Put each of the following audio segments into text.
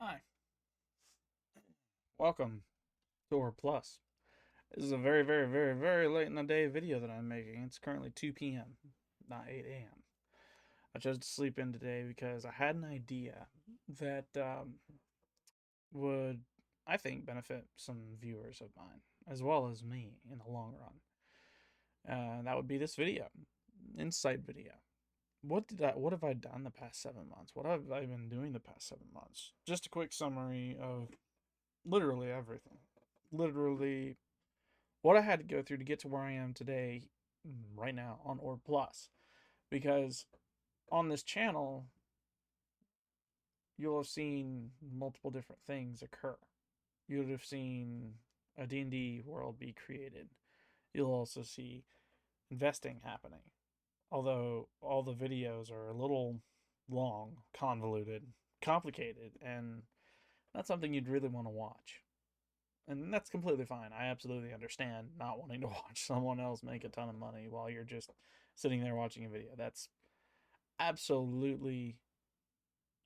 Hi, welcome to Or Plus. This is a very, very, very, very late in the day video that I'm making. It's currently 2 p.m., not 8 a.m. I chose to sleep in today because I had an idea that would, I think, benefit some viewers of mine, as well as me in the long run. That would be this video, insight video. What have I done the past 7 months? What have I been doing the past 7 months? Just a quick summary of literally everything. Literally what I had to go through to get to where I am today, right now on Orb Plus. Because on this channel, you'll have seen multiple different things occur. You'll have seen a D&D world be created. You'll also see investing happening. Although all the videos are a little long, convoluted, complicated, and not something you'd really want to watch. And that's completely fine. I absolutely understand not wanting to watch someone else make a ton of money while you're just sitting there watching a video. That's absolutely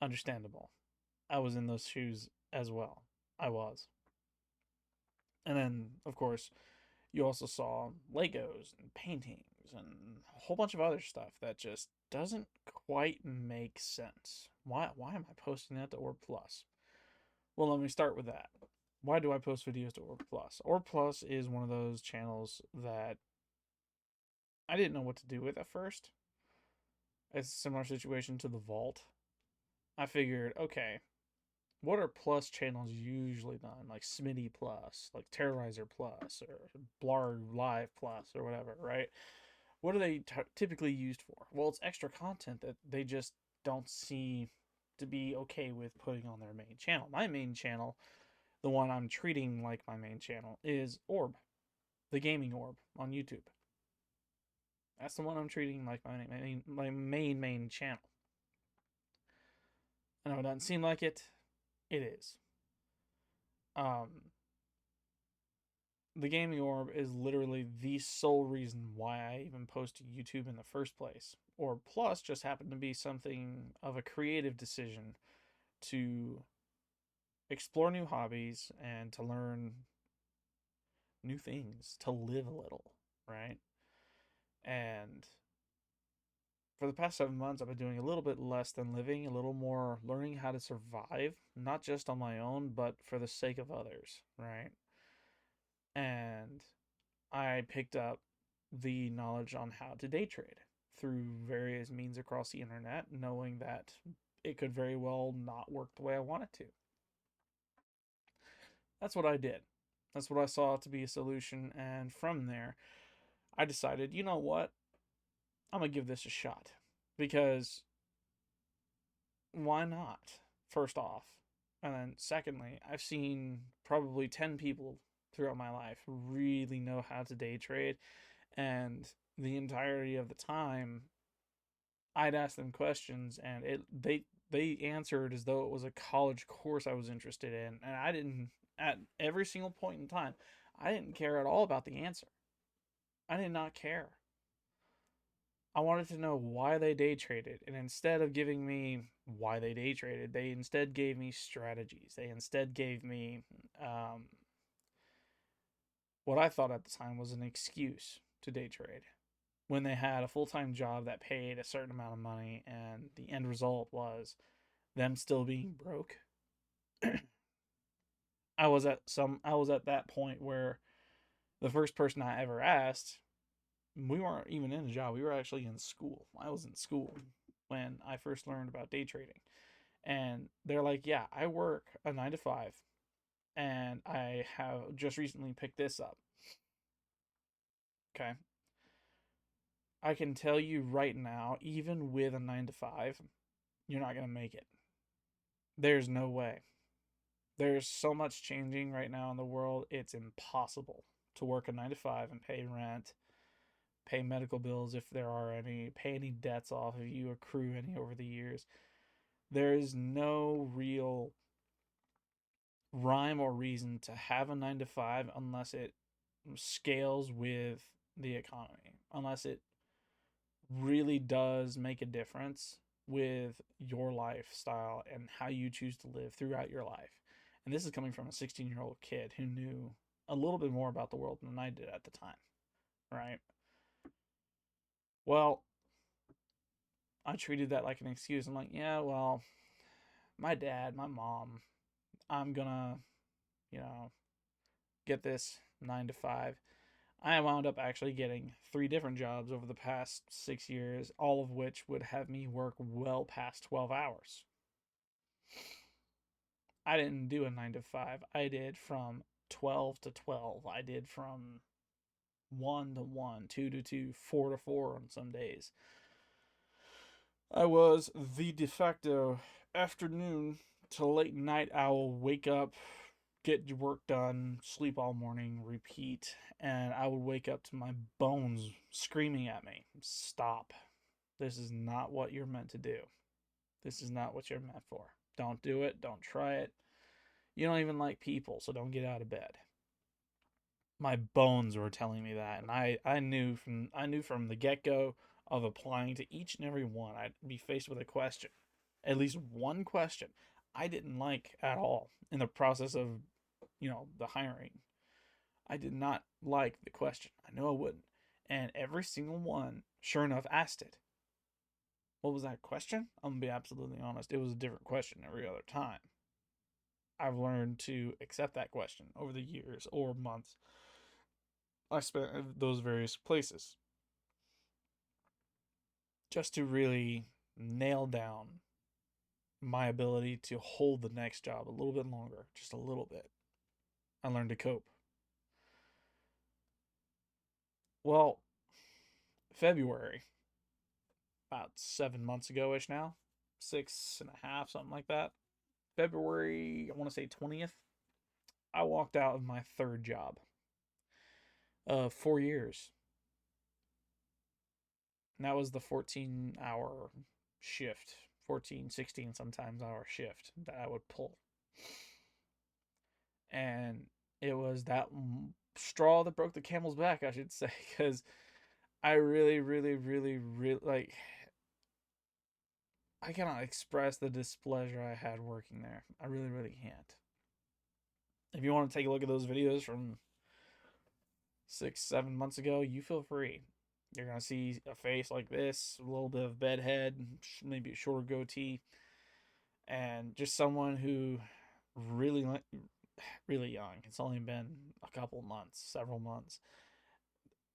understandable. I was in those shoes as well. I was. And then, of course, you also saw Legos and paintings and a whole bunch of other stuff that just doesn't quite make sense. Why am I posting that to Orb Plus? Well, let me start with that. Why do I post videos to Orb Plus? Orb Plus is one of those channels that I didn't know what to do with at first. It's a similar situation to the Vault. I figured, okay, what are plus channels usually done? Like Smitty Plus, like Terrorizer Plus, or Blarg Live Plus, or whatever, right? What are they typically used for? Well, it's extra content that they just don't see to be okay with putting on their main channel. My main channel, the one I'm treating like my main channel, is Orb, the gaming Orb on YouTube. That's the one I'm treating like my main channel. I know it doesn't seem like it. It is. Um, the gaming orb is literally the sole reason why I even post to YouTube in the first place. Orb Plus just happened to be something of a creative decision to explore new hobbies and to learn new things, to live a little, right? And for the past 7 months, I've been doing a little bit less than living, a little more learning how to survive, not just on my own, but for the sake of others, right? And I picked up the knowledge on how to day trade through various means across the internet, knowing that it could very well not work the way I want it to. That's what I did. That's what I saw to be a solution. And from there, I decided, you know what? I'm going to give this a shot. Because why not? First off. And then, secondly, I've seen probably 10 people throughout my life really know how to day trade. And the entirety of the time, I'd ask them questions, and they answered as though it was a college course I was interested in, and I didn't at every single point in time. I didn't care at all about the answer. I did not care. I wanted to know why they day traded, and instead of giving me why they day traded, they instead gave me strategies. They instead gave me what I thought at the time was an excuse to day trade when they had a full time job that paid a certain amount of money, and the end result was them still being broke. I was at that point where the first person I ever asked, we weren't even in a job. We were actually in school. I was in school when I first learned about day trading. And they're like, "Yeah, I work a 9 to 5 and I have just recently picked this up." Okay. I can tell you right now, even with a 9 to 5, you're not going to make it. There's no way. There's so much changing right now in the world. It's impossible to work a 9 to 5 and pay rent, pay medical bills if there are any, pay any debts off if you accrue any over the years. There is no real rhyme or reason to have a 9 to 5 unless it scales with the economy, unless it really does make a difference with your lifestyle and how you choose to live throughout your life. And this is coming from a 16-year-old kid who knew a little bit more about the world than I did at the time, right? Well, I treated that like an excuse. I'm like, yeah, well, my dad, my mom, I'm gonna, you know, get this 9 to 5. I wound up actually getting 3 different jobs over the past 6 years, all of which would have me work well past 12 hours. I didn't do a 9 to 5. I did from 12 to 12. I did from 1 to 1, 2 to 2, 4 to 4 on some days. I was the de facto afternoon to late night owl, wake up, get your work done, sleep all morning, repeat, and I would wake up to my bones screaming at me, stop. This is not what you're meant to do. This is not what you're meant for. Don't do it. Don't try it. You don't even like people, so don't get out of bed. My bones were telling me that, and I knew from the get-go of applying to each and every one, I'd be faced with a question. At least one question I didn't like at all in the process of, the hiring. I did not like the question. I knew I wouldn't. And every single one, sure enough, asked it. What was that question? I'm going to be absolutely honest. It was a different question every other time. I've learned to accept that question over the years or months I spent in those various places just to really nail down my ability to hold the next job a little bit longer, just a little bit. I learned to cope. Well, February, about 7 months ago ish now, 6.5, something like that. February, I want to say 20th, I walked out of my third job of 4 years. And that was the 14-hour shift, 14, 16 sometimes hour shift that I would pull. And it was that straw that broke the camel's back, I should say, because I really, really, really, really, like, I cannot express the displeasure I had working there. I really, really can't. If you want to take a look at those videos from 6, 7 months ago, you feel free. You're going to see a face like this, a little bit of bedhead, maybe a shorter goatee, and just someone who really, really young. It's only been a couple months, several months.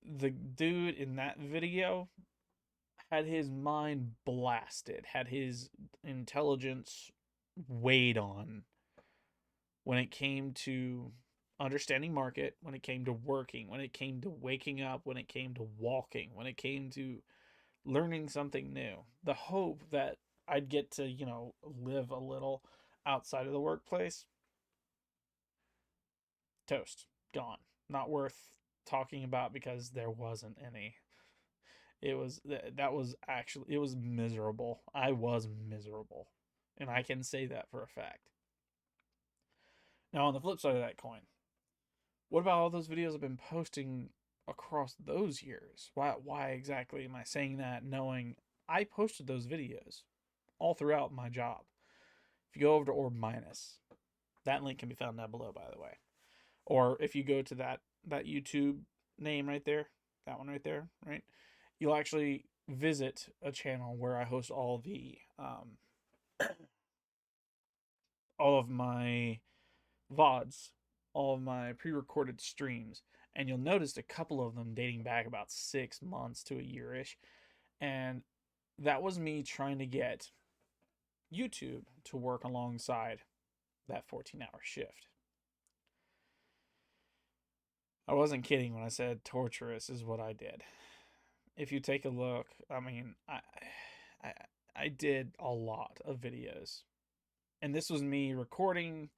The dude in that video had his mind blasted, had his intelligence weighed on when it came to understanding market, when it came to working, when it came to waking up, when it came to walking, when it came to learning something new. The hope that I'd get to, live a little outside of the workplace, toast, gone. Not worth talking about because there wasn't any. It was that was actually it was miserable. I was miserable. And I can say that for a fact. Now on the flip side of that coin, what about all those videos I've been posting across those years? Why exactly am I saying that knowing I posted those videos all throughout my job? If you go over to Orb Minus, that link can be found down below, by the way. Or if you go to that YouTube name right there, that one right there, right? You'll actually visit a channel where I host all of my VODs, all of my pre-recorded streams, and you'll notice a couple of them dating back about 6 months to a year-ish, and that was me trying to get YouTube to work alongside that 14-hour shift. I wasn't kidding when I said torturous is what I did. If you take a look, I mean, I did a lot of videos, and this was me recording,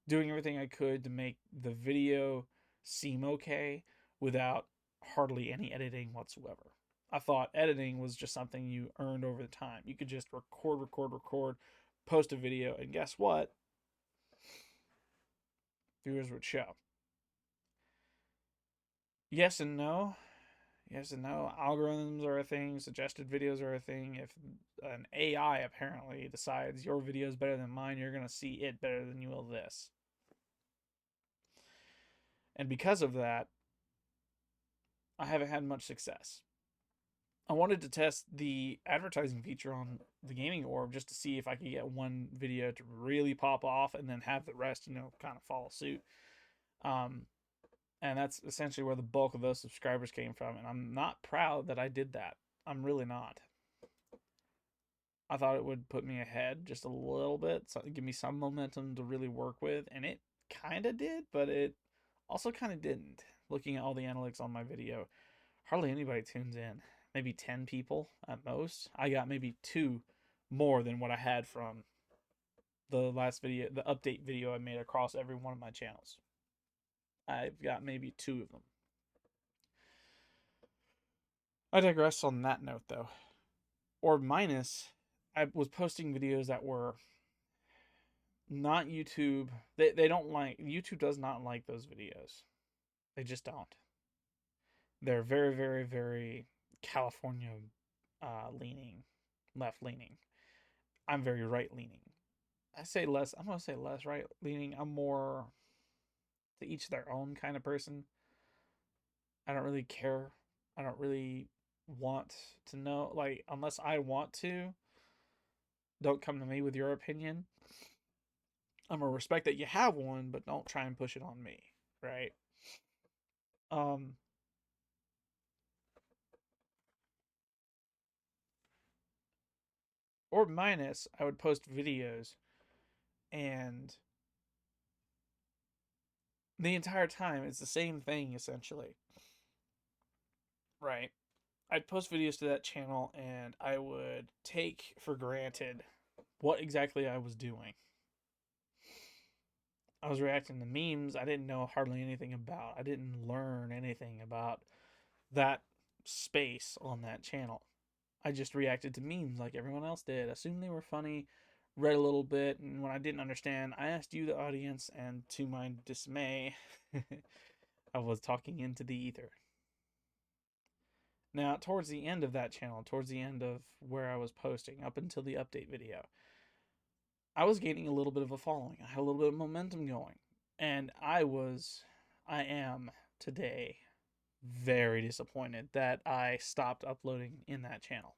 doing everything I could to make the video seem okay without hardly any editing whatsoever. I thought editing was just something you earned over the time. You could just record, post a video, and guess what? Viewers would show. Yes and no. Yes and no. Algorithms are a thing. Suggested videos are a thing. If an AI apparently decides your video is better than mine, you're gonna see it better than you will this. And because of that, I haven't had much success. I wanted to test the advertising feature on the gaming orb just to see if I could get one video to really pop off and then have the rest, kind of follow suit. Um, and that's essentially where the bulk of those subscribers came from. And I'm not proud that I did that. I'm really not. I thought it would put me ahead just a little bit, so give me some momentum to really work with, and it kind of did, but it also kind of didn't. Looking at all the analytics on my video, hardly anybody tunes in. Maybe 10 people at most. I got maybe 2 more than what I had from the last video, the update video I made across every one of my channels. I've got maybe 2 of them. I digress on that note though. Or minus, I was posting videos that were not YouTube. They don't like, YouTube does not like those videos. They just don't. They're very, very, very California leaning, left leaning. I'm very right leaning. I'm gonna say less right leaning. I'm more to each their own kind of person. I don't really care. I don't really want to know, like, unless I want to, don't come to me with your opinion. I'm gonna respect that you have one, but don't try and push it on me, right? Um, or minus, I would post videos and the entire time it's the same thing essentially, right? I'd post videos to that channel and I would take for granted what exactly I was doing. I was reacting to memes I didn't know hardly anything about. I didn't learn anything about that space on that channel. I just reacted to memes like everyone else did, assumed they were funny, read a little bit, and when I didn't understand, I asked you, the audience, and to my dismay, I was talking into the ether. Now, towards the end of that channel, towards the end of where I was posting, up until the update video, I was gaining a little bit of a following. I had a little bit of momentum going. And I am today very disappointed that I stopped uploading in that channel.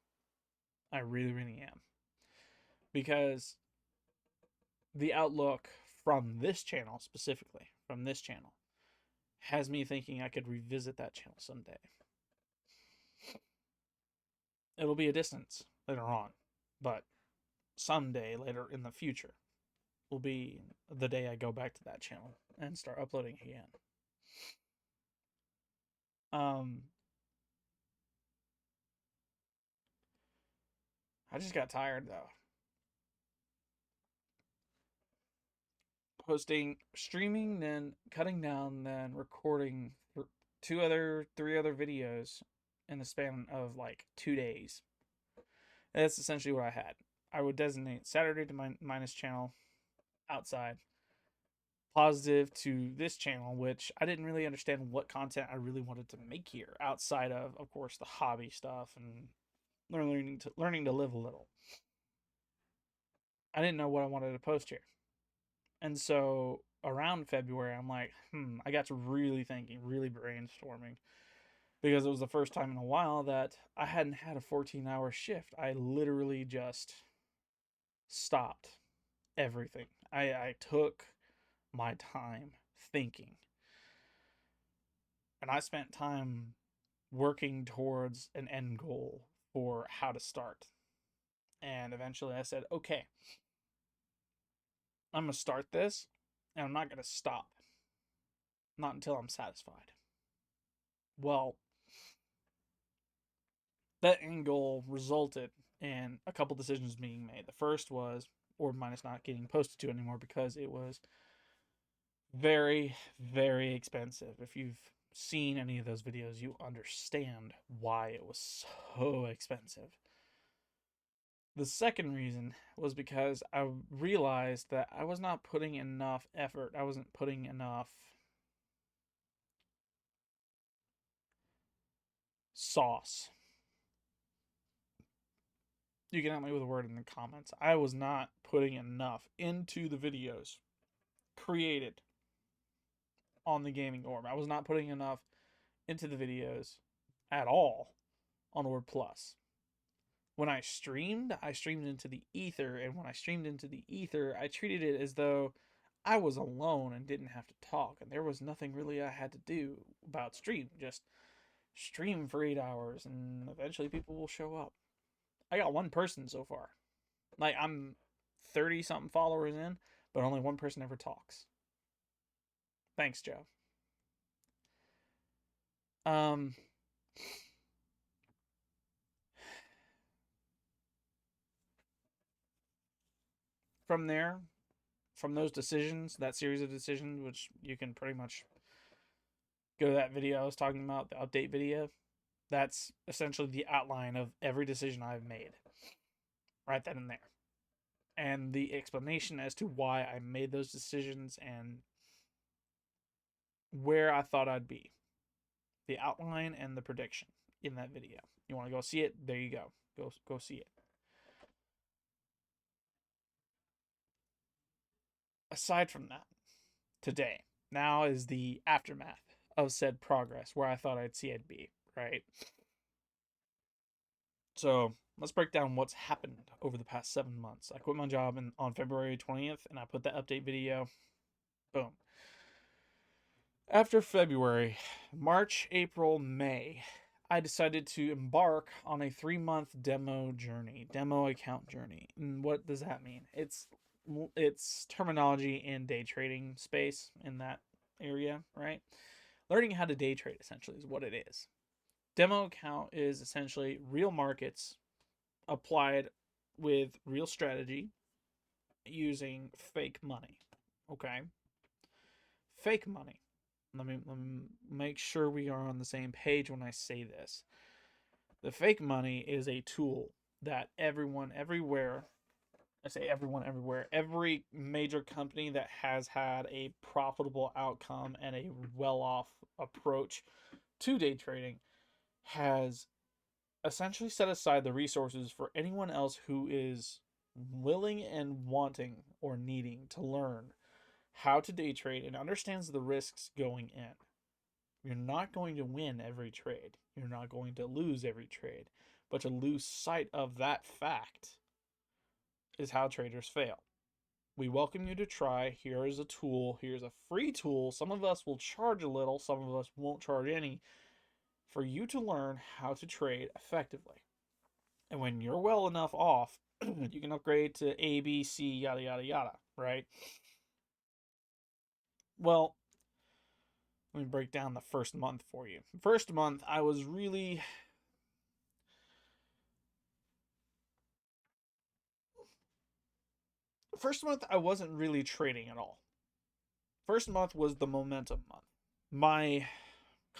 I really, really am. Because the outlook from this channel, specifically, from this channel, has me thinking I could revisit that channel someday. It'll be a distance later on, but someday later in the future will be the day I go back to that channel and start uploading again. Um, I just got tired though. Posting, streaming, then cutting down, then recording 3 other videos in the span of like 2 days. That's essentially what I had. I would designate Saturday to my minus channel outside, positive to this channel, which I didn't really understand what content I really wanted to make here outside of course, the hobby stuff and learning to live a little. I didn't know what I wanted to post here. And so around February, I'm like, I got to really thinking, really brainstorming, because it was the first time in a while that I hadn't had a 14-hour shift. I literally just stopped everything. I took my time thinking. And I spent time working towards an end goal for how to start. And eventually I said, okay, I'm going to start this and I'm not going to stop. Not until I'm satisfied. Well, that end goal resulted in a couple decisions being made. The first was Orb Minus not getting posted to anymore because it was very, very expensive. If you've seen any of those videos, you understand why it was so expensive. The second reason was because I realized that I was not putting enough effort. I wasn't putting enough sauce. You can help me with a word in the comments. I was not putting enough into the videos created on the gaming orb. I was not putting enough into the videos at all on Orb Plus. When I streamed into the ether, and when I streamed into the ether, I treated it as though I was alone and didn't have to talk, and there was nothing really I had to do about stream. Just stream for 8 hours, and eventually people will show up. I got one person so far. Like, I'm 30 something followers in, but only one person ever talks. Thanks, Joe. Um, from there, from those decisions, that series of decisions, which you can pretty much go to that video I was talking about, the update video. That's essentially the outline of every decision I've made. Right then and there. And the explanation as to why I made those decisions and where I thought I'd be. The outline and the prediction in that video. You want to go see it? There you go. Go see it. Aside from that, today, now is the aftermath of said progress where I thought I'd be, right? So let's break down what's happened over the past 7 months. I quit my job on February 20th, and I put that update video. Boom. After February, March, April, May, I decided to embark on a 3-month demo account journey. And what does that mean? It's terminology in day trading space in that area, right? Learning how to day trade essentially is what it is. Demo account is essentially real markets applied with real strategy using fake money. Okay? Fake money. Let me make sure we are on the same page when I say this. The fake money is a tool that everyone everywhere, I say everyone everywhere, every major company that has had a profitable outcome and a well-off approach to day trading has essentially set aside the resources for anyone else who is willing and wanting or needing to learn how to day trade and understands the risks going in. You're not going to win every trade. You're not going to lose every trade. But to lose sight of that fact is how traders fail. We welcome you to try. Here is a tool. Here's a free tool. Some of us will charge a little, some of us won't charge any, for you to learn how to trade effectively. And when you're well enough off, you can upgrade to A, B, C, yada, yada, yada, right? Well, let me break down the first month for you. First month, I was really. First month, I wasn't really trading at all. First month was the momentum month. My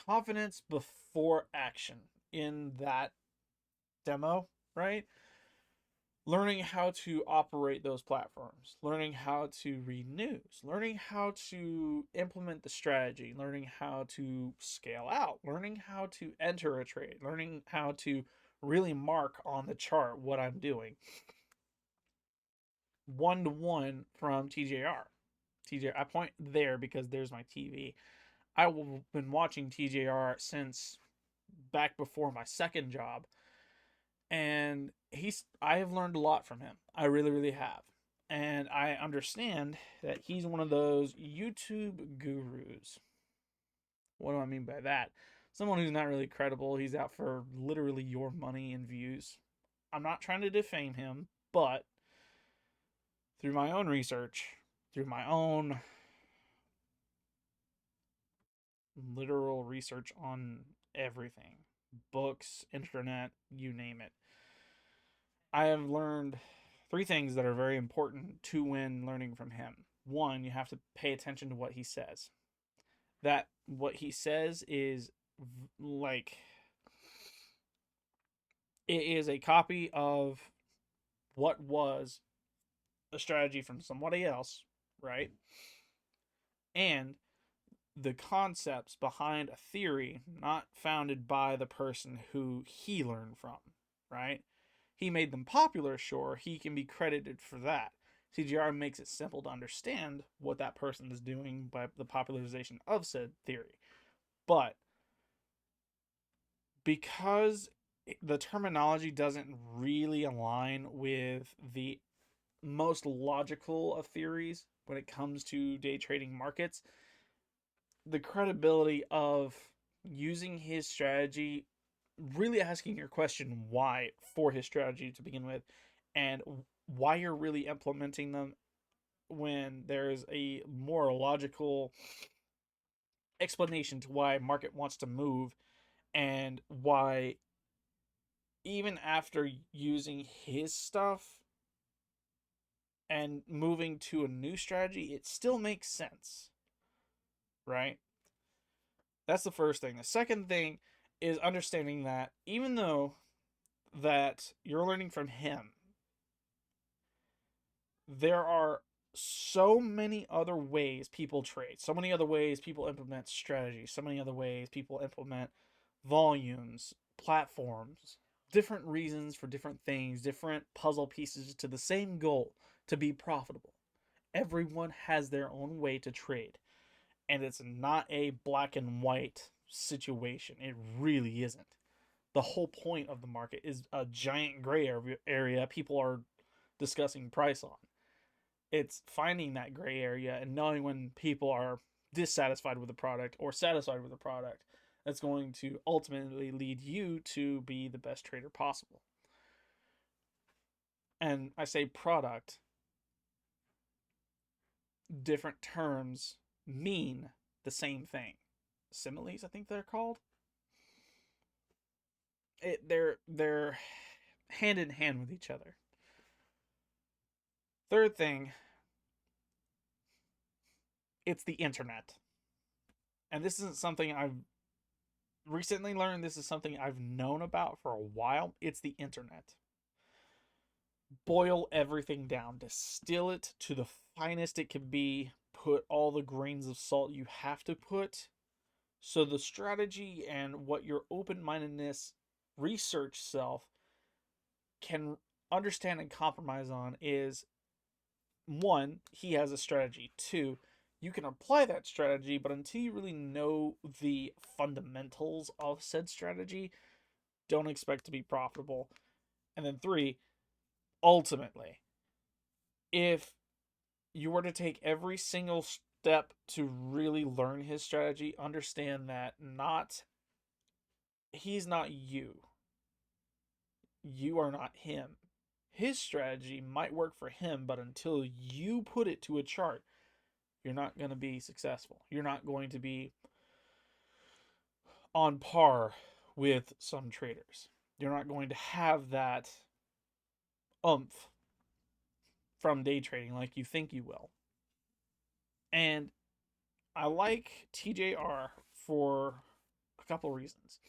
confidence before action in that demo, right? Learning how to operate those platforms, learning how to read news, learning how to implement the strategy, learning how to scale out, learning how to enter a trade, learning how to really mark on the chart what I'm doing. 1-to-1 from TJR. I point there because there's my TV. I've been watching TJR since back before my second job, and I have learned a lot from him. I really, really have. And I understand that he's one of those YouTube gurus. What do I mean by that? Someone who's not really credible. He's out for literally your money and views. I'm not trying to defame him, but through my own research, through my own literal research on everything, books, internet, you name it, I have learned 3 things that are very important to when learning from him. One, you have to pay attention to what he says. That what he says is like it is a copy of what was a strategy from somebody else, right? And the concepts behind a theory not founded by the person who he learned from, right? He made them popular, sure, he can be credited for that. CGR makes it simple to understand what that person is doing by the popularization of said theory. But because the terminology doesn't really align with the most logical of theories when it comes to day trading markets, the credibility of using his strategy, really asking your question why for his strategy to begin with, and why you're really implementing them when there's a more logical explanation to why market wants to move, and why even after using his stuff and moving to a new strategy, it still makes sense, right? That's the first thing. The second thing is understanding that even though that you're learning from him, there are so many other ways people trade, so many other ways people implement strategy, so many other ways people implement volumes, platforms, different reasons for different things, different puzzle pieces to the same goal, to be profitable. Everyone has their own way to trade, and it's not a black and white situation. It really isn't. The whole point of the market is a giant gray area people are discussing price on. It's finding that gray area and knowing when people are dissatisfied with the product or satisfied with the product that's going to ultimately lead you to be the best trader possible. And I say product, different terms mean the same thing. Similes, I think they're called. They're hand in hand with each other. Third thing, it's the internet. And this isn't something I've recently learned, this is something I've known about for a while. It's the internet. Boil everything down, distill it to the finest it can be, put all the grains of salt you have to put. So the strategy and what your open-mindedness research self can understand and compromise on is, one, he has a strategy. Two, you can apply that strategy, but until you really know the fundamentals of said strategy, don't expect to be profitable. And then three, ultimately, if you were to take every single step to really learn his strategy, understand that he's not you. You are not him. His strategy might work for him, but until you put it to a chart, you're not going to be successful. You're not going to be on par with some traders. You're not going to have that oomph from day trading like you think you will. And I like TJR for a couple reasons.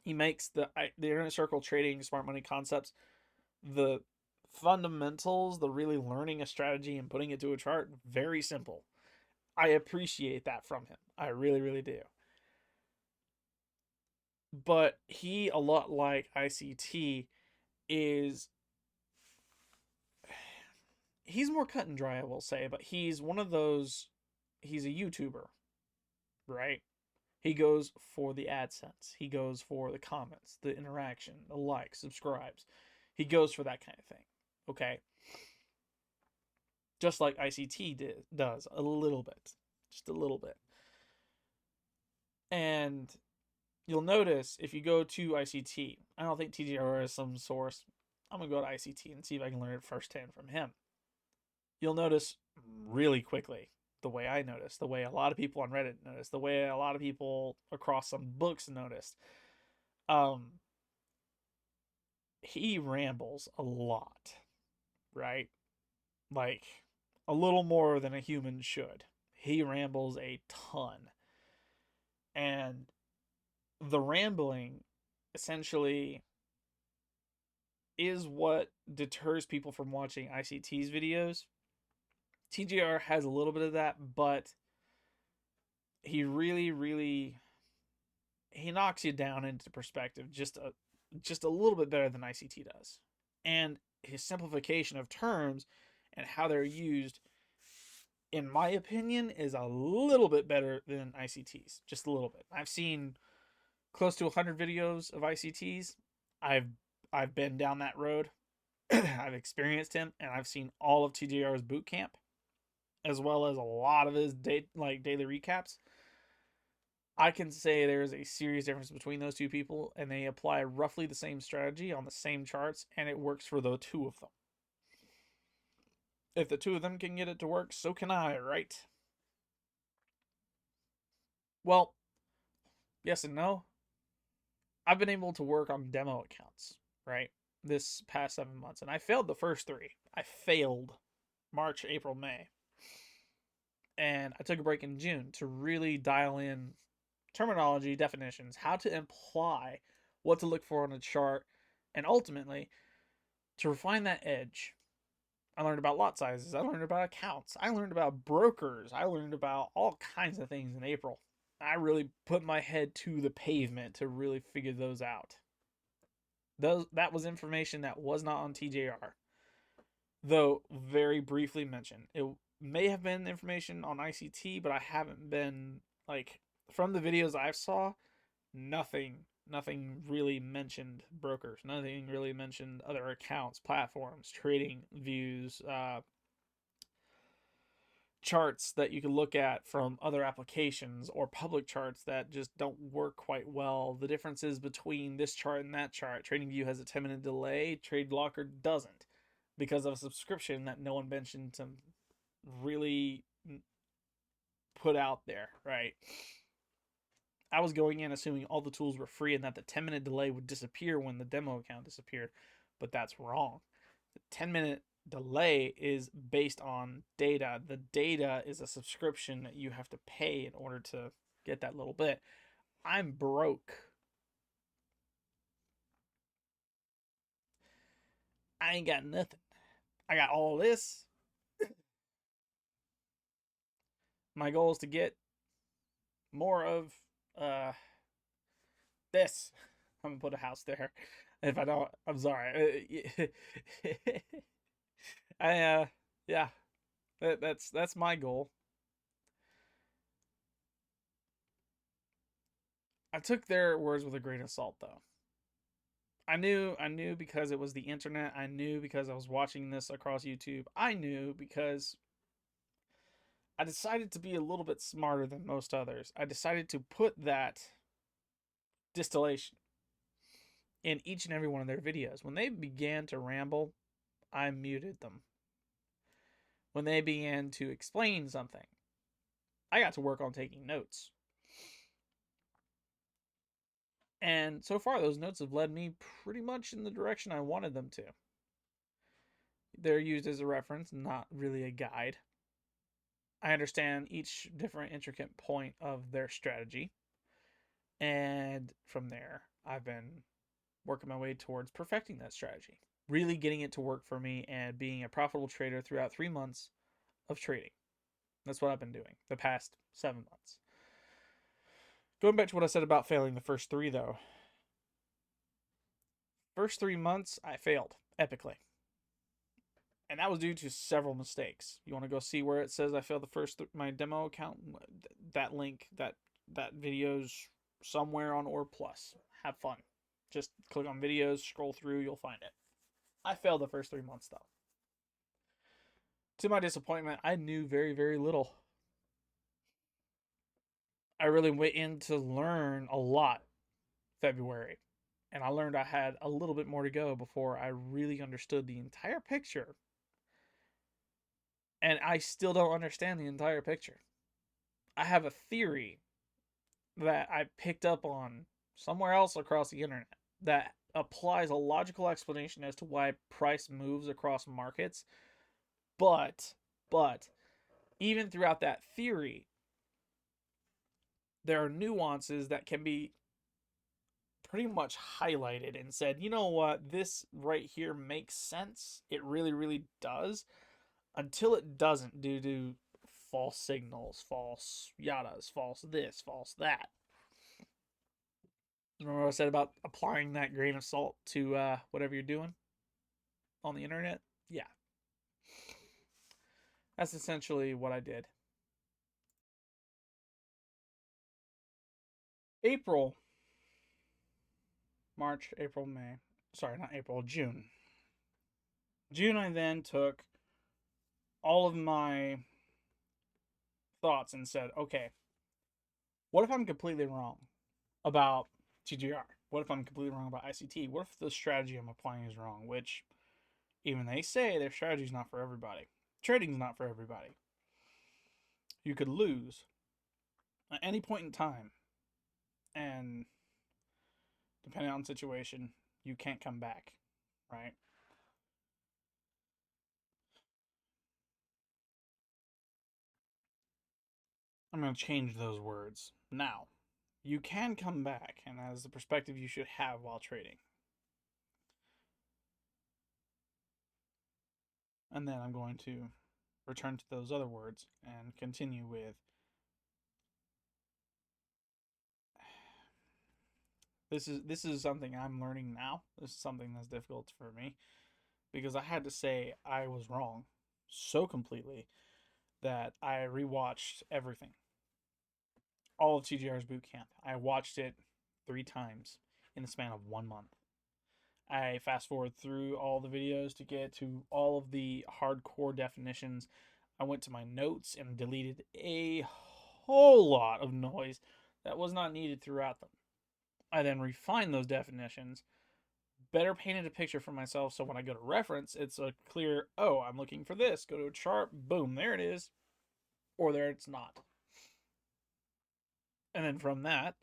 He makes the internet circle trading, smart money concepts, the fundamentals, the really learning a strategy and putting it to a chart, very simple. I appreciate that from him. I really, really do. But he, a lot like ICT, is he's more cut and dry, I will say, but he's one of those, he's a YouTuber, right? He goes for the AdSense. He goes for the comments, the interaction, the likes, subscribes. He goes for that kind of thing. Okay? Just like ICT does a little bit. Just a little bit. And you'll notice if you go to ICT, I don't think TGR is some source. I'm going to go to ICT and see if I can learn it firsthand from him. You'll notice really quickly the way I noticed, the way a lot of people on Reddit noticed, the way a lot of people across some books noticed. He rambles a lot, right? Like a little more than a human should. He rambles a ton. And the rambling essentially is what deters people from watching ICT's videos. TGR has a little bit of that, but he really he knocks you down into perspective just a little bit better than ICT does. And his simplification of terms and how they're used, in my opinion, is a little bit better than ICT's. Just a little bit. I've seen close to 100 videos of ICT's. I've I've been down that road. I've experienced him, and I've seen all of TJR's boot camp, as well as a lot of his daily recaps. I can say there's a serious difference between those two people, and they apply roughly the same strategy on the same charts, and it works for the two of them. If the two of them can get it to work, so can I, right? Well, yes and no. I've been able to work on demo accounts, right? This past 7 months, and I failed the first three. I failed March, April, May. And I took a break in June to really dial in terminology, definitions, how to imply what to look for on a chart, and ultimately to refine that edge. I learned about lot sizes. I learned about accounts. I learned about brokers. I learned about all kinds of things in April. I really put my head to the pavement to really figure those out. That was information that was not on TJR, though very briefly mentioned. It may have been information on ICT, but I haven't been like from the videos I saw. Nothing really mentioned brokers. Nothing really mentioned other accounts, platforms, trading views, charts that you can look at from other applications, or public charts that just don't work quite well. The differences between this chart and that chart. TradingView has a 10-minute delay, TradeLocker doesn't, because of a subscription that no one mentioned to really put out there, right? I was going in assuming all the tools were free and that the 10-minute delay would disappear when the demo account disappeared, but that's wrong. The 10-minute delay is based on data. The data is a subscription that you have to pay in order to get that little bit. I'm broke. I ain't got nothing. I got all this. My goal is to get more of uh this. I'm gonna put a house there. If I don't, I'm sorry. I yeah, that's my goal. I took their words with a grain of salt, though. I knew because it was the internet. I knew because I was watching this across YouTube. I knew because I decided to be a little bit smarter than most others. I decided to put that distillation in each and every one of their videos. When they began to ramble, I muted them. When they began to explain something, I got to work on taking notes. And so far, those notes have led me pretty much in the direction I wanted them to. They're used as a reference, not really a guide. I understand each different intricate point of their strategy. And from there, I've been working my way towards perfecting that strategy, really getting it to work for me and being a profitable trader throughout 3 months of trading. That's what I've been doing the past 7 months. Going back to what I said about failing the first three, though. First 3 months, I failed epically. And that was due to several mistakes. You want to go see where it says I failed the first my demo account? That link, that video's somewhere on Or Plus. Have fun. Just click on videos, scroll through, you'll find it. I failed the first 3 months though. To my disappointment, I knew very little. I really went in to learn a lot February, and I learned I had a little bit more to go before I really understood the entire picture. And I still don't understand the entire picture. I have a theory that I picked up on somewhere else across the internet that applies a logical explanation as to why price moves across markets. But even throughout that theory, there are nuances that can be pretty much highlighted and said, you know what, this right here makes sense. It really does, until it doesn't, due to false signals, false yadas, false this, false that. Remember what I said about applying that grain of salt to whatever you're doing on the internet? Yeah, that's essentially what I did. April, March, April, May. Sorry, not April, June. June, I then took all of my thoughts and said, okay, what if I'm completely wrong about TGR? What if I'm completely wrong about ICT? What if the strategy I'm applying is wrong? Which even they say their strategy is not for everybody. Trading's not for everybody. You could lose at any point in time, and depending on the situation, you can't come back, right? I'm going to change those words. Now, you can come back, and that is the perspective you should have while trading. And then I'm going to return to those other words and continue with this is something I'm learning now. This is something that's difficult for me because I had to say I was wrong so completely that I rewatched everything. All of TGR's boot camp. I watched it 3 times in the span of 1 month. I fast forward through all the videos to get to all of the hardcore definitions. I went to my notes and deleted a whole lot of noise that was not needed throughout them. I then refined those definitions, better painted a picture for myself so when I go to reference, it's a clear, oh, I'm looking for this. Go to a chart, boom, there it is. Or there it's not. And then from that,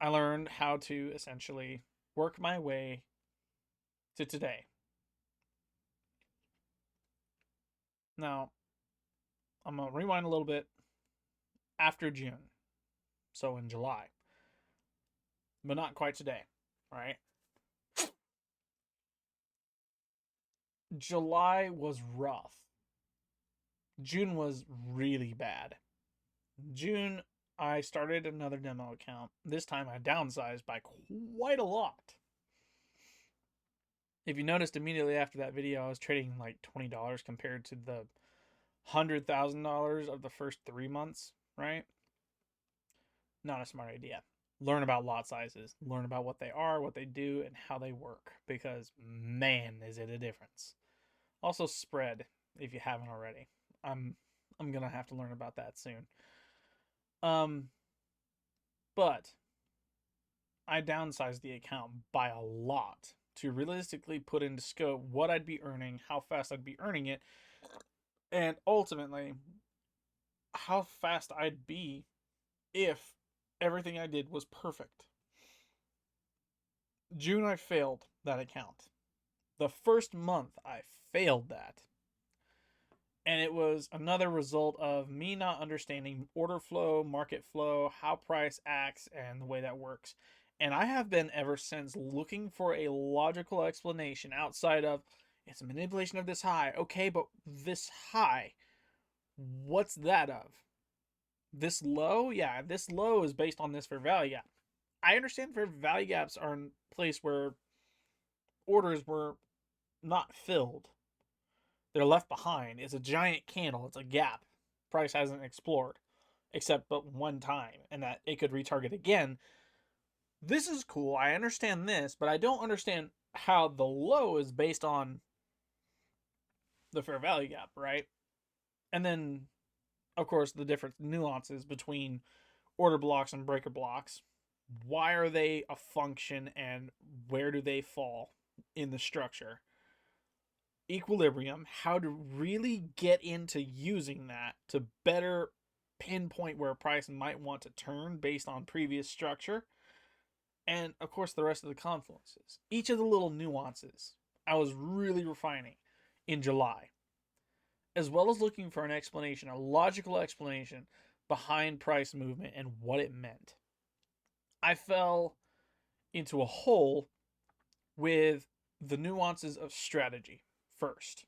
I learned how to essentially work my way to today. Now, I'm going to rewind a little bit after June. So in July. But not quite today, right? July was rough. June was really bad. June, I started another demo account. This time I downsized by quite a lot. If you noticed immediately after that video, I was trading like $20 compared to the $100,000 of the first 3 months, right? Not a smart idea. Learn about lot sizes, learn about what they are, what they do, and how they work, because man, is it a difference. Also, spread if you haven't already. I'm gonna have to learn about that soon. Um, but I downsized the account by a lot to realistically put into scope what I'd be earning, how fast I'd be earning it, and ultimately how fast I'd be if everything I did was perfect. June, I failed that account. The first month, I failed that. And it was another result of me not understanding order flow, market flow, how price acts, and the way that works. And I have been ever since looking for a logical explanation outside of it's a manipulation of this high. Okay, but this high, what's that of? This low? Yeah, this low is based on this fair value gap. I understand fair value gaps are in place where orders were not filled. They're left behind. It's a giant candle. It's a gap. Price hasn't explored except but one time, and that it could retarget again. This is cool. I understand this, but I don't understand how the low is based on the fair value gap, right? And then, of course, the different nuances between order blocks and breaker blocks. Why are they a function and where do they fall in the structure? Equilibrium, how to really get into using that to better pinpoint where a price might want to turn based on previous structure, and of course the rest of the confluences. Each of the little nuances I was really refining in July, as well as looking for an explanation, a logical explanation behind price movement and what it meant. I fell into a hole with the nuances of strategy first.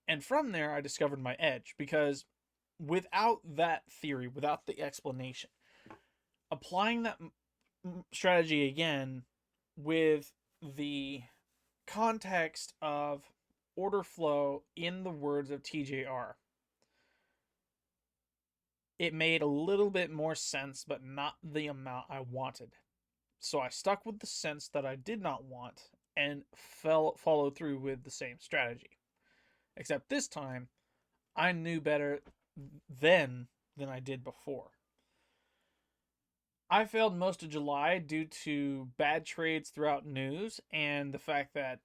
And from there, I discovered my edge because without that theory, without the explanation, applying that strategy again with the context of order flow in the words of TJR, it made a little bit more sense, but not the amount I wanted. So I stuck with the sense that I did not want and followed through with the same strategy. Except this time, I knew better then than I did before. I failed most of July due to bad trades throughout news and the fact that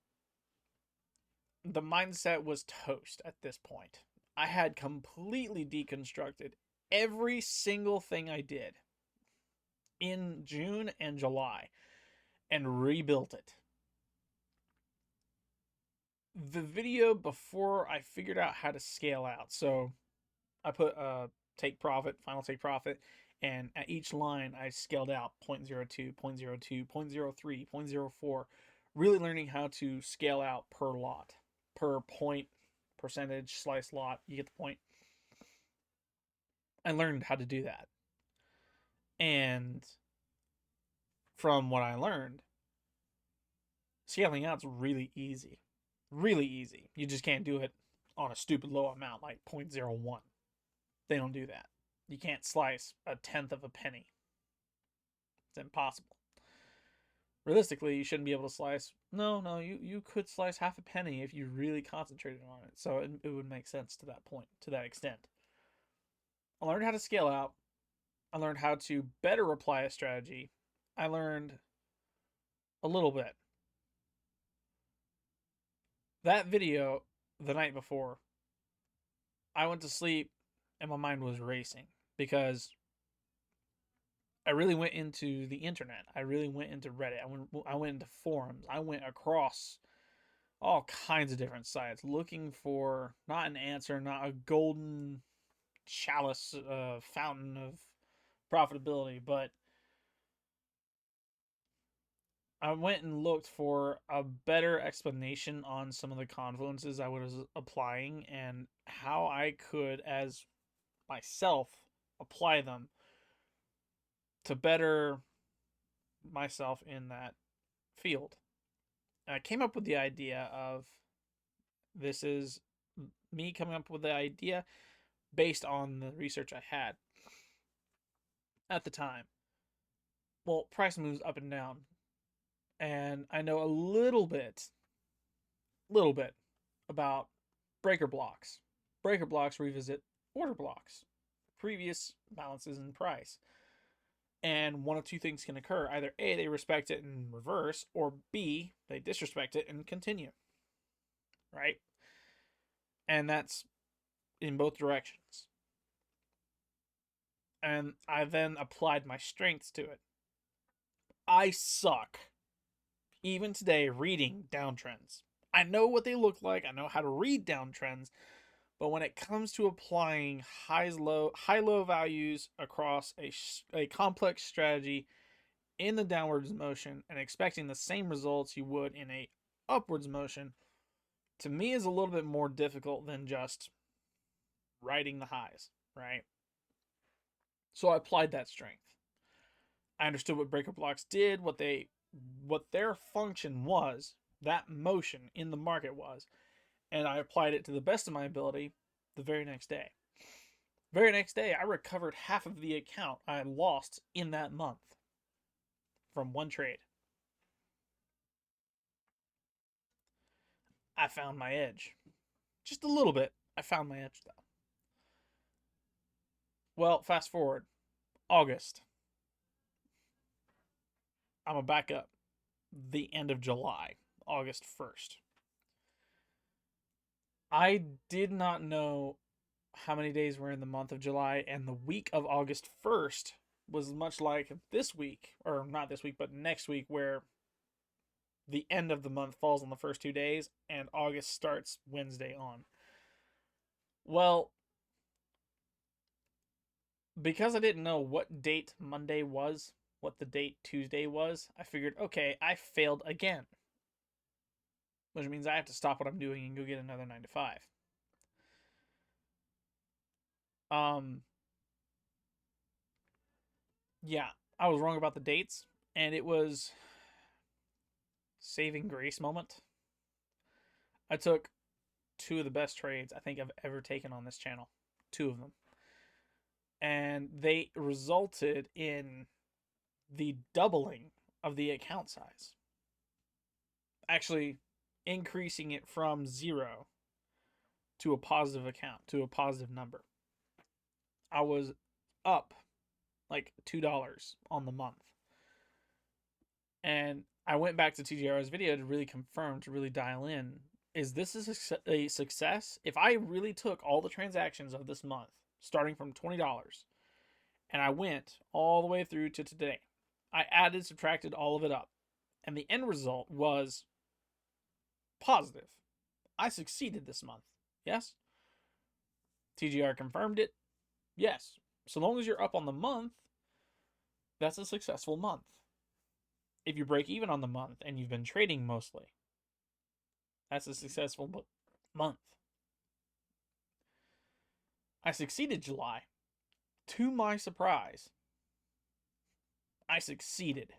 the mindset was toast at this point. I had completely deconstructed every single thing I did in June and July and rebuilt it. The video before I figured out how to scale out. So I put take profit, final take profit, and at each line I scaled out 0.02, 0.02, 0.03, 0.04, really learning how to scale out per lot, per point, percentage, slice lot. You get the point. I learned how to do that. And from what I learned, scaling out's really easy. Really easy. You just can't do it on a stupid low amount like 0.01. They don't do that. You can't slice a tenth of a penny. It's impossible. Realistically, you shouldn't be able to slice. No, you could slice half a penny if you really concentrated on it. So it would make sense to that point, to that extent. I learned how to scale out. I learned how to better apply a strategy. I learned a little bit. That video the night before, I went to sleep and my mind was racing because I really went into the internet. I really went into Reddit. I went into forums. I went across all kinds of different sites looking for not an answer, not a golden chalice fountain of profitability, but I went and looked for a better explanation on some of the confluences I was applying and how I could, as myself, apply them to better myself in that field. And I came up with the idea of this is me coming up with the idea based on the research I had at the time. Well, price moves up and down, and I know a little bit about breaker blocks. Breaker blocks revisit order blocks, previous balances in price. And one of two things can occur. Either A, they respect it and reverse, or B, they disrespect it and continue. Right? And that's in both directions. And I then applied my strengths to it. I suck, even today, reading downtrends. I know what they look like, I know how to read downtrends, but when it comes to applying high low values across a complex strategy in the downwards motion and expecting the same results you would in a upwards motion, to me is a little bit more difficult than just riding the highs, right? So I applied that strength. I understood what breaker blocks did, what their function was, that motion in the market was, and I applied it to the best of my ability the very next day. Very next day, I recovered half of the account I lost in that month from one trade. I found my edge. Just a little bit. I found my edge though. Well, fast forward. August. I'm a back up. The end of July. August 1st. I did not know how many days were in the month of July, and the week of August 1st was much like this week, or not this week, but next week, where the end of the month falls on the first 2 days, and August starts Wednesday on. Well, because I didn't know what date Monday was, what the date Tuesday was, I figured, okay, I failed again. Which means I have to stop what I'm doing and go get another 9 to 5. Um, yeah, I was wrong about the dates, and it was saving grace moment. I took two of the best trades I think I've ever taken on this channel, two of them, and they resulted in the doubling of the account size, actually increasing it from 0 to a positive account, to a positive number. I was up like $2 on the month. And I went back to TGR's video to really confirm, to really dial in. Is this a success? If I really took all the transactions of this month, starting from $20, and I went all the way through to today, I added, subtracted all of it up, and the end result was positive. I succeeded this month. Yes? TGR confirmed it. Yes. So long as you're up on the month, that's a successful month. If you break even on the month and you've been trading mostly, that's a successful month. I succeeded July. To my surprise, I succeeded.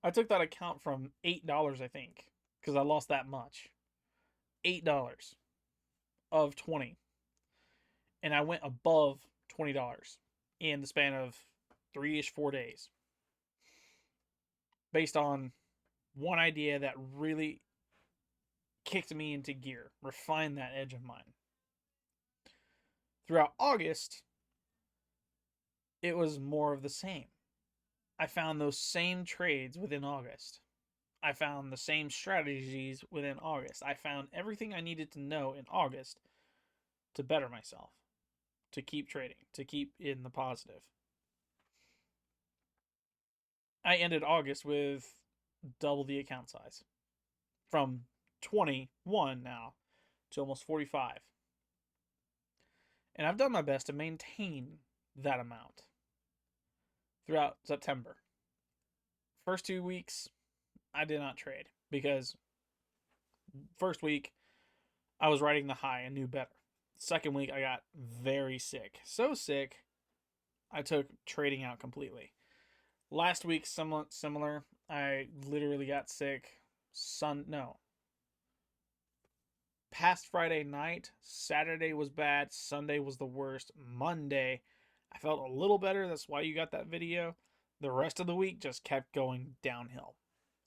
I took that account from $8, I think, because I lost that much. $8 of 20. And I went above $20 in the span of 3-ish, 4 days. Based on one idea that really kicked me into gear, refined that edge of mine. Throughout August, it was more of the same. I found those same trades within August. I found the same strategies within August. I found everything I needed to know in August to better myself, to keep trading, to keep in the positive. I ended August with double the account size, from 21 now to almost 45. And I've done my best to maintain that amount throughout September. First 2 weeks, I did not trade because first week I was riding the high and knew better. Second week I got very sick. So sick, I took trading out completely. Last week, somewhat similar. I literally got sick. Past Friday night, Saturday was bad, Sunday was the worst. Monday, I felt a little better. That's why you got that video. The rest of the week just kept going downhill.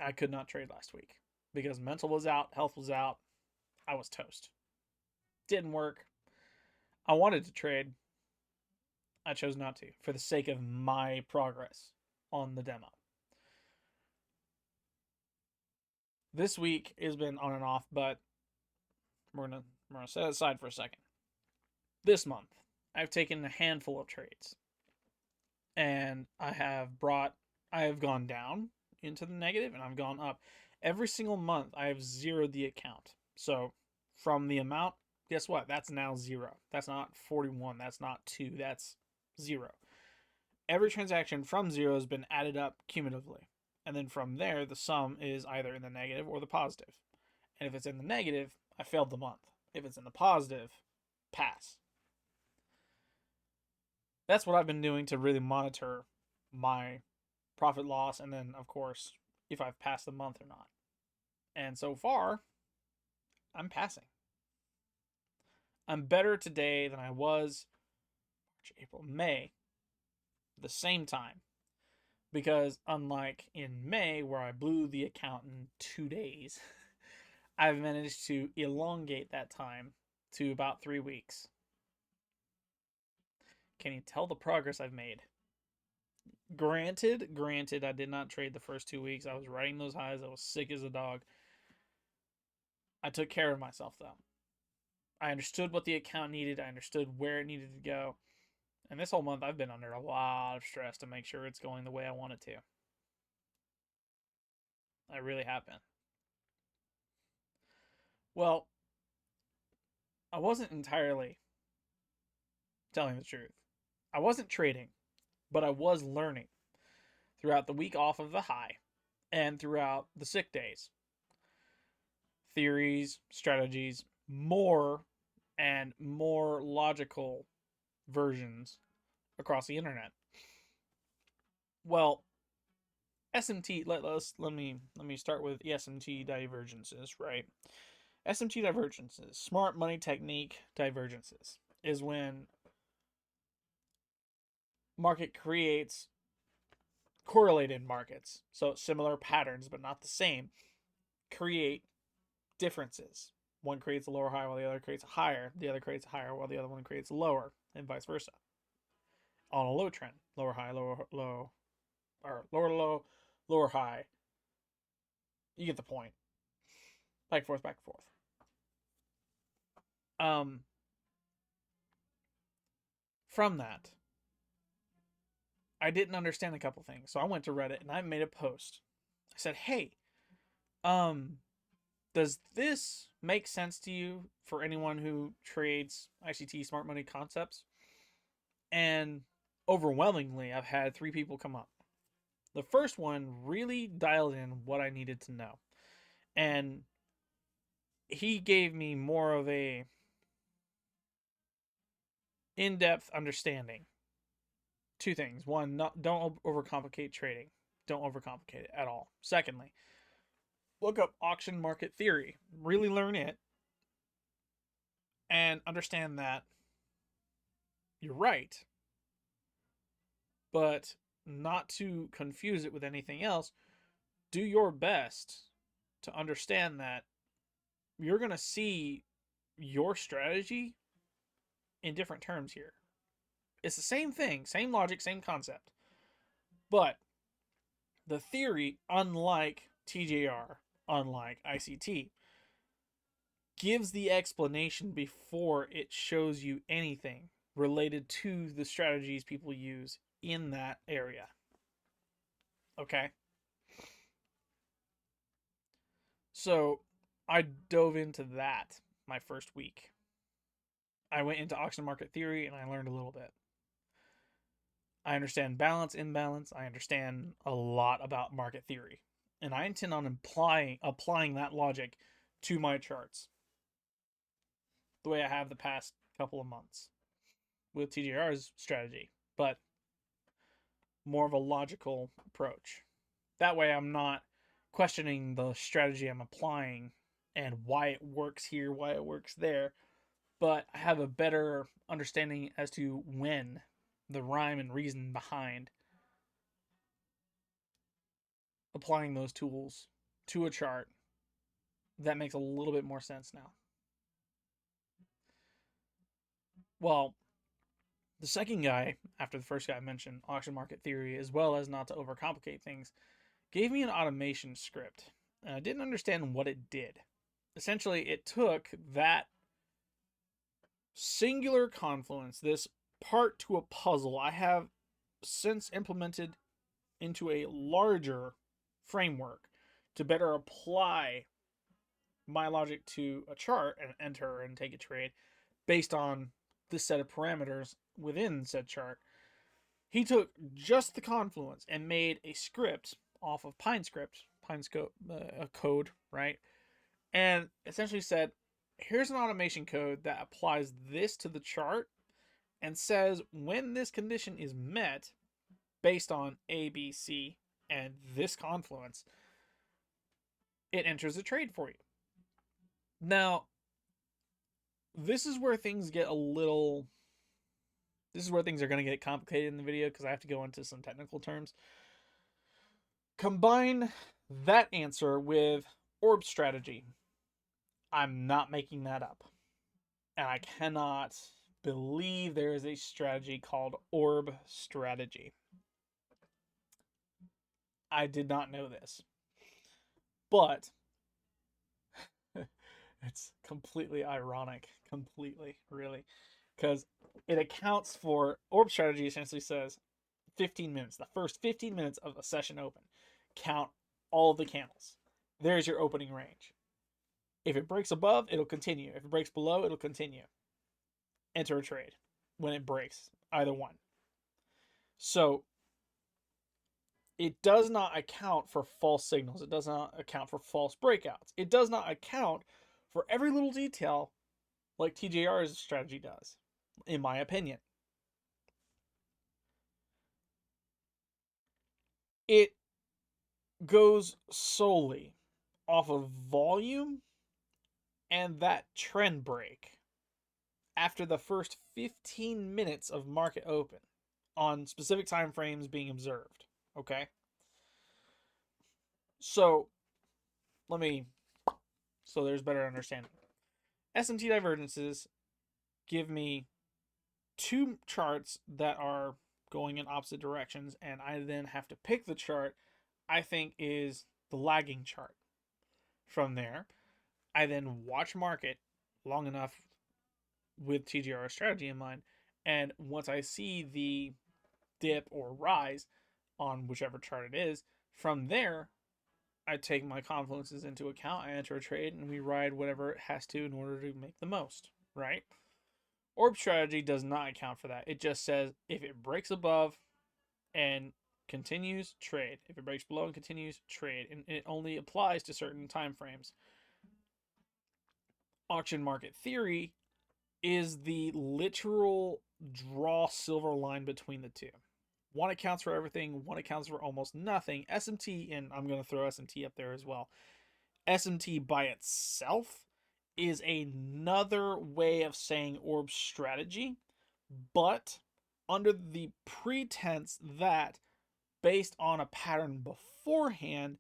I could not trade last week because mental was out, health was out. I was toast. Didn't work. I wanted to trade. I chose not to for the sake of my progress on the demo. This week has been on and off, but we're gonna set it aside for a second. This month, I've taken a handful of trades, and I have gone down into the negative, and I've gone up. Every single month, I have zeroed the account. So from the amount, guess what? That's now 0. That's not 41. That's not 2. That's 0. Every transaction from 0 has been added up cumulatively. And then from there, the sum is either in the negative or the positive. And if it's in the negative, I failed the month. If it's in the positive, pass. That's what I've been doing to really monitor my profit loss, and then, of course, if I've passed the month or not. And so far, I'm passing. I'm better today than I was March, April, May, the same time. Because unlike in May, where I blew the account in 2 days, I've managed to elongate that time to about 3 weeks. Can you tell the progress I've made? Granted, I did not trade the first 2 weeks. I was riding those highs. I was sick as a dog. I took care of myself, though. I understood what the account needed. I understood where it needed to go. And this whole month, I've been under a lot of stress to make sure it's going the way I want it to. I really have been. Well, I wasn't entirely telling the truth. I wasn't trading, but I was learning throughout the week off of the high and throughout the sick days. theories, strategies, more and more logical versions across the internet. Well, SMT. Let me start with SMT divergences, right? SMT divergences, smart money technique divergences, is when market creates correlated markets, so similar patterns but not the same, create differences. One creates a lower high while the other creates a higher. The other creates a higher while the other one creates a lower, and vice versa. On a low trend, lower high, lower low, or lower low, lower high. You get the point. Back and forth, back and forth. Um, from that, I didn't understand a couple things, so I went to Reddit and I made a post. I said, "Hey, um, does this make sense to you for anyone who trades ICT smart money concepts?" And overwhelmingly, I've had 3 people come up. The first one really dialed in what I needed to know. And he gave me more of a in-depth understanding. 2 things. One, don't overcomplicate trading. Don't overcomplicate it at all. Secondly, look up auction market theory. Really learn it and understand that you're right, but not to confuse it with anything else. Do your best to understand that you're going to see your strategy in different terms here. It's the same thing, same logic, same concept. But the theory, unlike TJR, unlike ICT, gives the explanation before it shows you anything related to the strategies people use in that area. Okay? So I dove into that my first week. I went into auction market theory and I learned a little bit. I understand balance, imbalance. I understand a lot about market theory. And I intend on applying that logic to my charts the way I have the past couple of months with TJR's strategy, but more of a logical approach. That way I'm not questioning the strategy I'm applying and why it works here, why it works there, but I have a better understanding as to when, the rhyme and reason behind applying those tools to a chart. That makes a little bit more sense now. Well, the second guy, after the first guy I mentioned, auction market theory, as well as not to overcomplicate things, gave me an automation script. And I didn't understand what it did. Essentially, it took that singular confluence, this part to a puzzle I have since implemented into a larger framework to better apply my logic to a chart and enter and take a trade based on this set of parameters within said chart. He took just the confluence and made a script off of PineScript, a code, right? And essentially said, here's an automation code that applies this to the chart and says when this condition is met based on A, B, C, and this confluence, it enters a trade for you. Now, this is where things get a little. This is where things are going to get complicated in the video because I have to go into some technical terms. Combine that answer with orb strategy. I'm not making that up. And I cannot believe there is a strategy called orb strategy. I did not know this. But it's completely ironic. Completely, really. Because it accounts for orb strategy essentially says 15 minutes. The first 15 minutes of a session open. Count all the candles. There's your opening range. If it breaks above, it'll continue. If it breaks below, it'll continue. Enter a trade when it breaks, either one. So It does not account for false signals. It does not account for false breakouts. It does not account for every little detail like TJR's strategy does, in my opinion. It goes solely off of volume and that trend break after the first 15 minutes of market open on specific time frames being observed. Okay? So, let me so there's better understanding. SMT divergences give me two charts that are going in opposite directions, and I then have to pick the chart I think is the lagging chart. From there, I then watch market long enough with TGR strategy in mind, and once I see the dip or rise on whichever chart it is, from there I take my confluences into account, I enter a trade, and we ride whatever it has to in order to make the most, right? Orb strategy does not account for that. It just says if it breaks above and continues, trade. If it breaks below and continues, trade. And it only applies to certain time frames. Auction market theory is the literal draw silver line between the two. One accounts for everything, one accounts for almost nothing. SMT, and I'm going to throw SMT up there as well. SMT by itself is another way of saying orb strategy, but under the pretense that based on a pattern beforehand,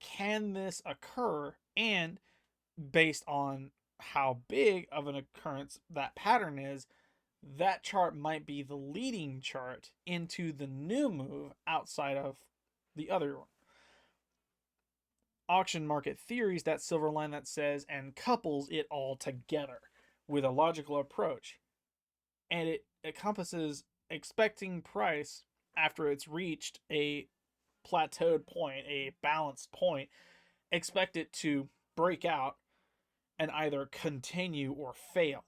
can this occur? And based on how big of an occurrence that pattern is, that chart might be the leading chart into the new move outside of the other one. Auction market theories that silver line that says and couples it all together with a logical approach. And it encompasses expecting price after it's reached a plateaued point, a balanced point, expect it to break out and either continue or fail.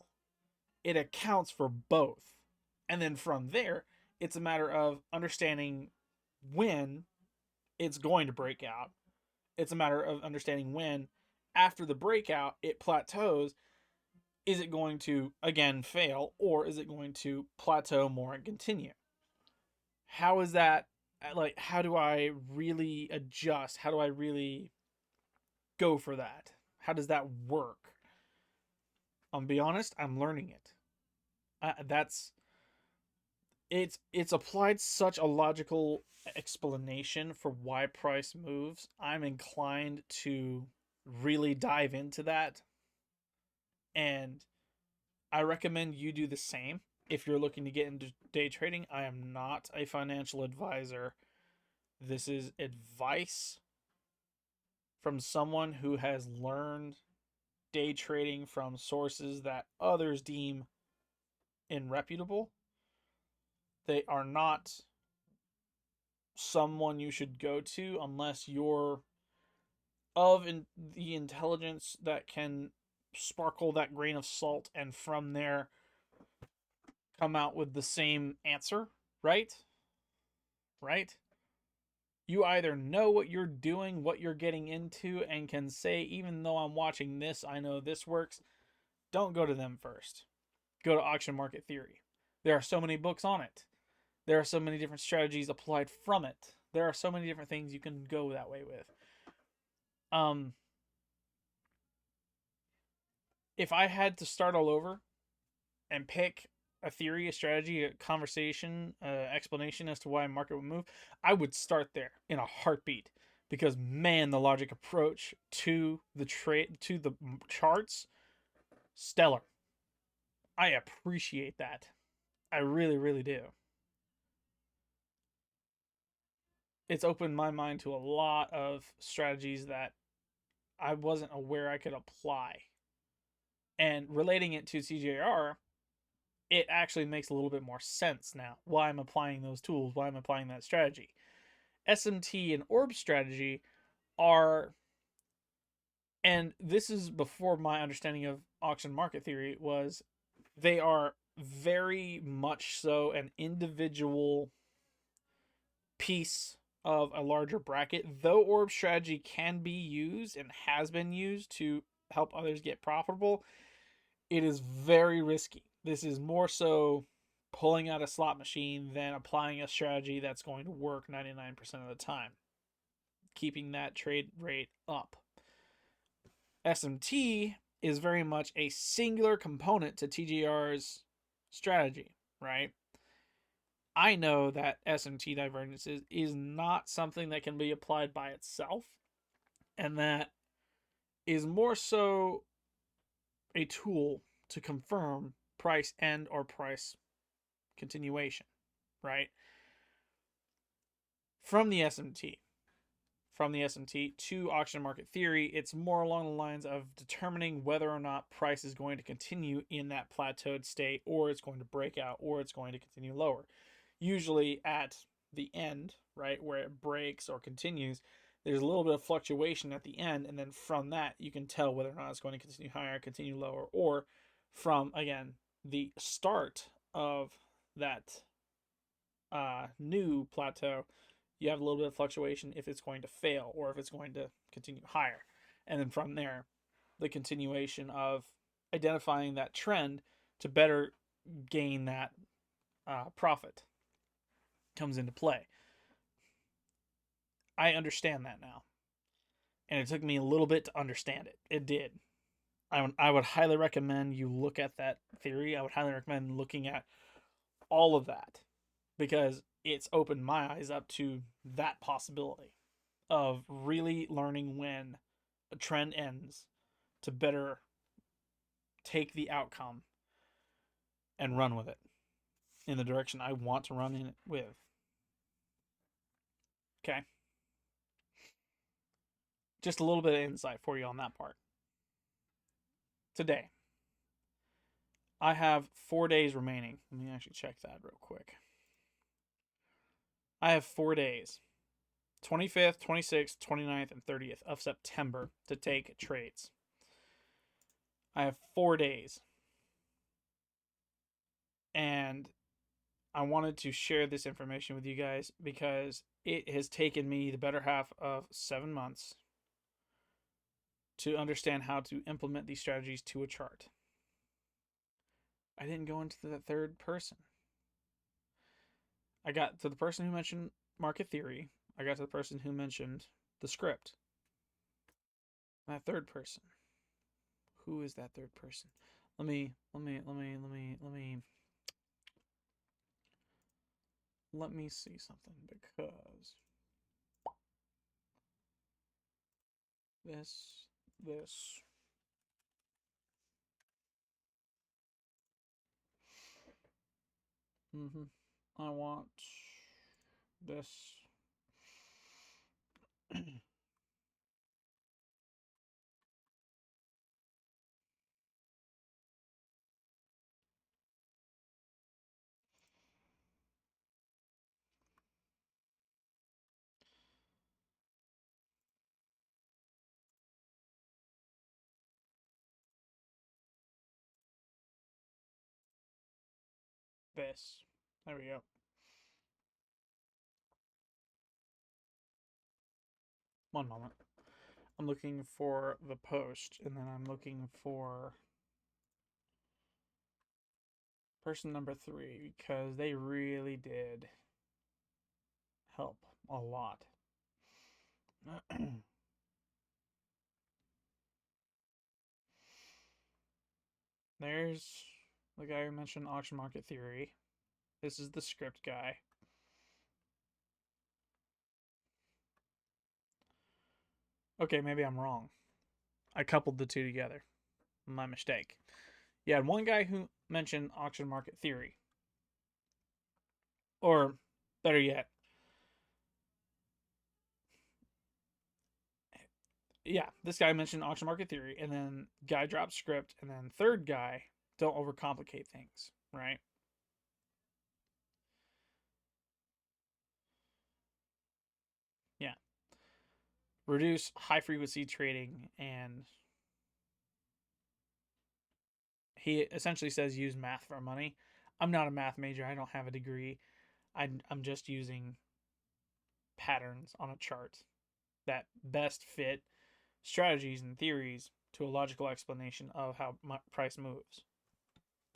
It accounts for both. And then from there, it's a matter of understanding when it's going to break out. It's a matter of understanding when, after the breakout, it plateaus. Is it going to, again, fail, or is it going to plateau more and continue? How is that? Like, how do I really adjust? How do I really go for that? How does that work? I'll be honest, I'm learning it. That's it's applied such a logical explanation for why price moves. I'm inclined to really dive into that, and I recommend you do the same if you're looking to get into day trading. I am not a financial advisor. This is advice from someone who has learned day trading from sources that others deem irreputable. They are not someone you should go to unless you're of the intelligence that can sparkle that grain of salt and from there come out with the same answer, right? Right? You either know what you're doing, what you're getting into, and can say, even though I'm watching this, I know this works. Don't go to them first. Go to Auction Market Theory. There are so many books on it. There are so many different strategies applied from it. There are so many different things you can go that way with. If I had to start all over and pick a theory, a strategy, a conversation, explanation as to why a market would move, I would start there in a heartbeat. Because man, the logic approach to the trade to the charts, stellar. I appreciate that. I really, really do. It's opened my mind to a lot of strategies that I wasn't aware I could apply. And relating it to CJR, it actually makes a little bit more sense now why I'm applying those tools, why I'm applying that strategy. SMT and orb strategy are, and this is before my understanding of auction market theory was, they are very much so an individual piece of a larger bracket. Though orb strategy can be used and has been used to help others get profitable, it is very risky. This is more so pulling out a slot machine than applying a strategy that's going to work 99% of the time, keeping that trade rate up. SMT is very much a singular component to TGR's strategy, right? I know that SMT divergences is not something that can be applied by itself, and that is more so a tool to confirm price end or price continuation, right? From the SMT. From the SMT to auction market theory, it's more along the lines of determining whether or not price is going to continue in that plateaued state, or it's going to break out, or it's going to continue lower. Usually at the end, right, where it breaks or continues, there's a little bit of fluctuation at the end, and then from that you can tell whether or not it's going to continue higher, continue lower, or from, again, the start of that new plateau, you have a little bit of fluctuation if it's going to fail or if it's going to continue higher. And then from there, the continuation of identifying that trend to better gain that profit comes into play. I understand that now. And it took me a little bit to understand it. It did. I would highly recommend you look at that theory. I would highly recommend looking at all of that, because it's opened my eyes up to that possibility of really learning when a trend ends to better take the outcome and run with it in the direction I want to run in it with. Okay. Just a little bit of insight for you on that part. Today, I have 4 days remaining. Let me actually check that real quick. I have 4 days, 25th, 26th, 29th, and 30th of September to take trades. I have 4 days. And I wanted to share this information with you guys because it has taken me the better half of 7 months to understand how to implement these strategies to a chart. I didn't go into the third person. I got to the person who mentioned market theory. I got to the person who mentioned the script. That third person. Who is that third person? Let me see something, because this I want this. This. There we go. One moment. I'm looking for the post, and then I'm looking for person number 3, because they really did help a lot. There's the guy who mentioned auction market theory. This is the script guy. Okay, maybe I'm wrong. I coupled the two together. My mistake. You had one guy who mentioned auction market theory. Or, better yet, yeah, this guy mentioned auction market theory, and then guy dropped script, and then third guy, don't overcomplicate things, right? Yeah. Reduce high frequency trading, and he essentially says use math for money. I'm not a math major. I don't have a degree. I'm just using patterns on a chart that best fit strategies and theories to a logical explanation of how my price moves.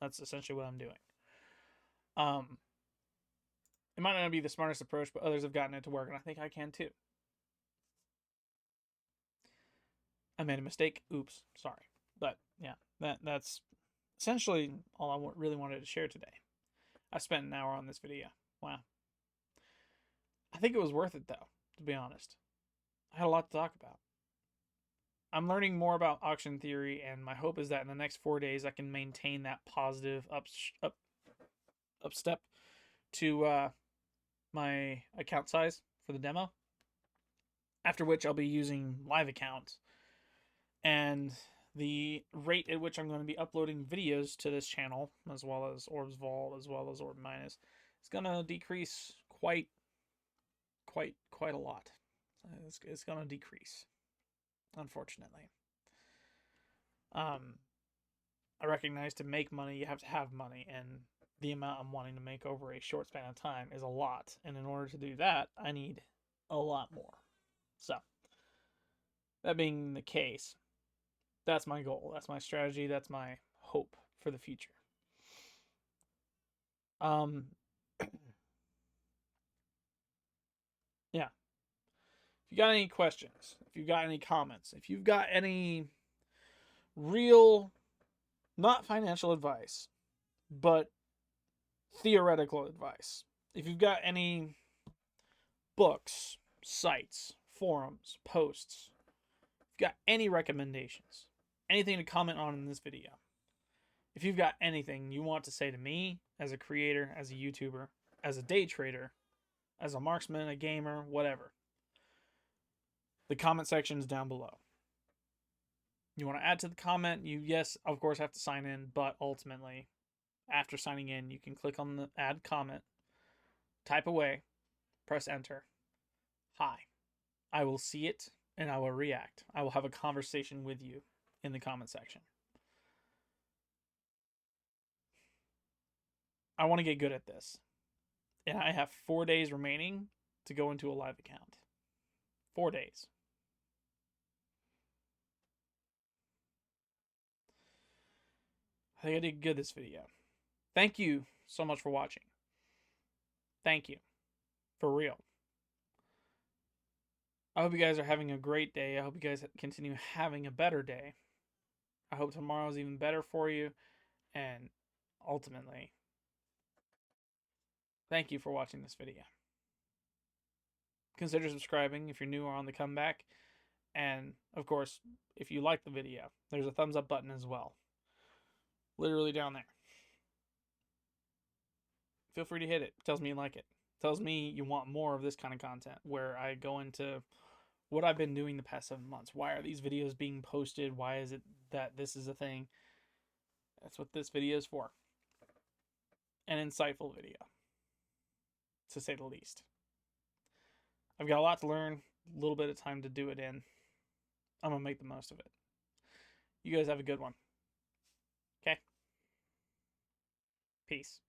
That's essentially what I'm doing. It might not be the smartest approach, but others have gotten it to work, and I think I can too. I made a mistake. Oops, sorry. But yeah, that's essentially all I really wanted to share today. I spent an hour on this video. Wow. I think it was worth it though, to be honest. I had a lot to talk about. I'm learning more about auction theory, and my hope is that in the next 4 days I can maintain that positive up step to my account size for the demo. After which I'll be using live accounts, and the rate at which I'm going to be uploading videos to this channel, as well as Orbs Vault, as well as Orb Minus, is going to decrease quite a lot. It's going to decrease, unfortunately. I recognize to make money, you have to have money, and the amount I'm wanting to make over a short span of time is a lot. And in order to do that, I need a lot more. So, that being the case, that's my goal. That's my strategy. That's my hope for the future. Yeah. If you got any questions, if you've got any comments, if you've got any real, not financial advice, but theoretical advice, if you've got any books, sites, forums, posts, if you've got any recommendations, anything to comment on in this video, if you've got anything you want to say to me as a creator, as a YouTuber, as a day trader, as a marksman, a gamer, whatever, the comment section is down below. You want to add to the comment, you, yes, of course, have to sign in, but ultimately, after signing in, you can click on the add comment, type away, press enter. Hi. I will see it and I will react. I will have a conversation with you in the comment section. I want to get good at this. And I have 4 days remaining to go into a live account. 4 days. I think I did good this video. Thank you so much for watching. Thank you. For real. I hope you guys are having a great day. I hope you guys continue having a better day. I hope tomorrow's even better for you. And ultimately, thank you for watching this video. Consider subscribing if you're new or on the comeback. And, of course, if you like the video, there's a thumbs up button as well. Literally down there. Feel free to hit it. It tells me you like it. It tells me you want more of this kind of content where I go into what I've been doing the past 7 months. Why are these videos being posted? Why is it that this is a thing? That's what this video is for. An insightful video, to say the least. I've got a lot to learn, a little bit of time to do it in. I'm going to make the most of it. You guys have a good one. Okay? Peace.